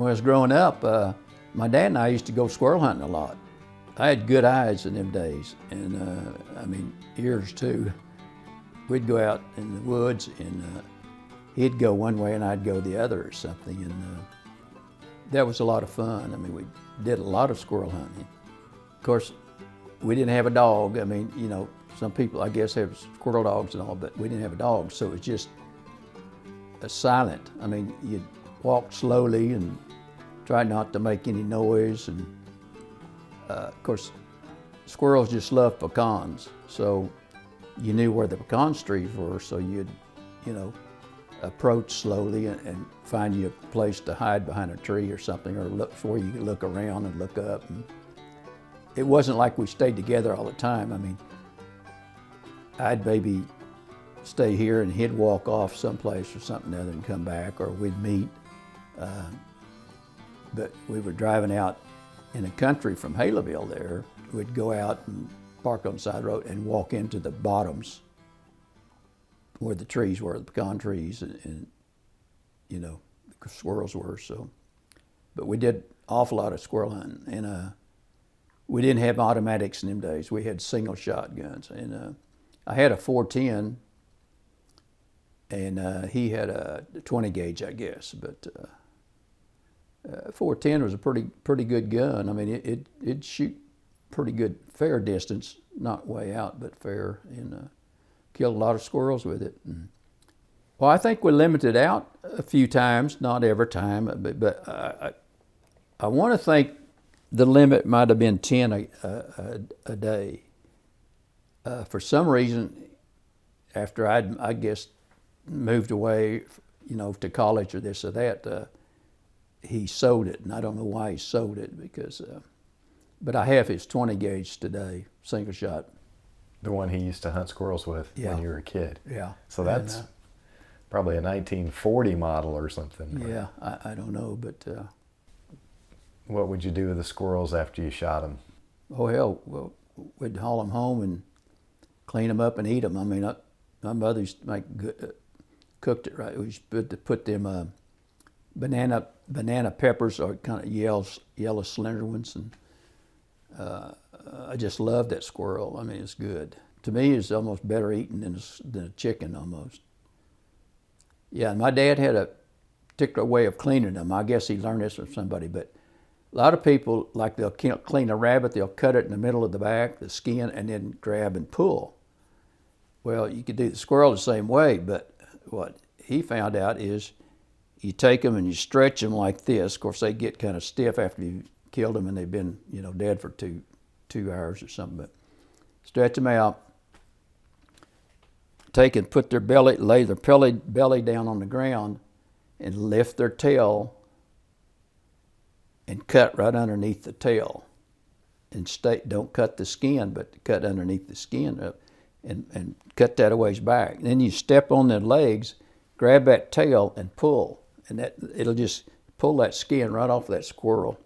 When I was growing up, my dad and I used to go squirrel hunting a lot. I had good eyes in them days, and I mean, ears too. We'd go out in the woods, and he'd go one way and I'd go the other or something, and that was a lot of fun. I mean, we did a lot of squirrel hunting. Of course, we didn't have a dog. I mean, you know, some people, I guess, have squirrel dogs and all, but we didn't have a dog, so it was just silent. I mean, you'd walk slowly and try not to make any noise, and of course, squirrels just love pecans, so you knew where the pecan trees were, so you'd, you know, approach slowly and find you a place to hide behind a tree or something, or look before you could look around and look up. And it wasn't like we stayed together all the time. I mean, I'd maybe stay here and he'd walk off someplace or something other and come back, or we'd meet. But we were driving out in the country from Haileyville there. We'd go out and park on the side of the road and walk into the bottoms where the trees were, the pecan trees, and you know, the squirrels were. So, but we did an awful lot of squirrel hunting, and we didn't have automatics in them days. We had single shotguns, and I had a 410, and he had a 20 gauge, I guess. But 410 was a pretty good gun. I mean, it'd shoot pretty good, fair distance, not way out, but fair, and killed a lot of squirrels with it. And, well, I think we limited out a few times, not every time, but I want to think the limit might have been 10 a day. For some reason, after I guess moved away, you know, to college or this or that, he sold it, and I don't know why he sold it, because, but I have his 20 gauge today, single shot. The one he used to hunt squirrels with when you were a kid. Yeah. So that's probably a 1940 model or something. Yeah, I don't know, but. What would you do with the squirrels after you shot them? Oh hell, well, we'd haul them home and clean them up and eat them. I mean, my mother used to make good, cooked it right. We used to put them banana peppers, or kind of yellow slender ones, and I just loved that squirrel. I mean, it's good. To me, it's almost better eaten than a chicken almost. Yeah, and my dad had a particular way of cleaning them. I guess he learned this from somebody, but a lot of people, like, they'll clean a rabbit, they'll cut it in the middle of the back, the skin, and then grab and pull. Well, you could do the squirrel the same way, but what he found out is you take them and you stretch them like this. Of course, they get kind of stiff after you've killed them and they've been, you know, dead for two hours or something. But stretch them out, take and put their belly, lay their belly down on the ground, and lift their tail and cut right underneath the tail. And don't cut the skin, but cut underneath the skin up, and cut that a ways back. And then you step on their legs, grab that tail and pull, and it'll just pull that skin right off that squirrel.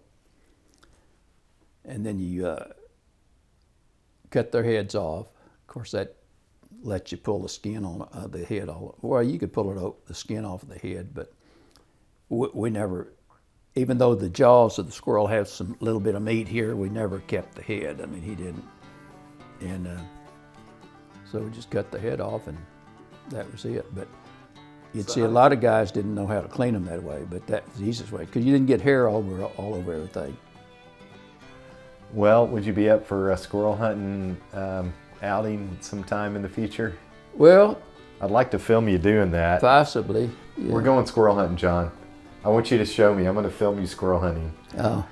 And then you cut their heads off. Of course, that lets you pull the skin on the head all. Well, you could pull the skin off of the head, but we never. Even though the jaws of the squirrel have some little bit of meat here, we never kept the head. I mean, he didn't. And so we just cut the head off, and that was it. But you'd see a lot of guys didn't know how to clean them that way, but that was the easiest way, because you didn't get hair all over everything. Well, would you be up for a squirrel hunting outing sometime in the future? Well, I'd like to film you doing that. Possibly. Yeah. We're going squirrel hunting, John. I want you to show me. I'm going to film you squirrel hunting. Oh.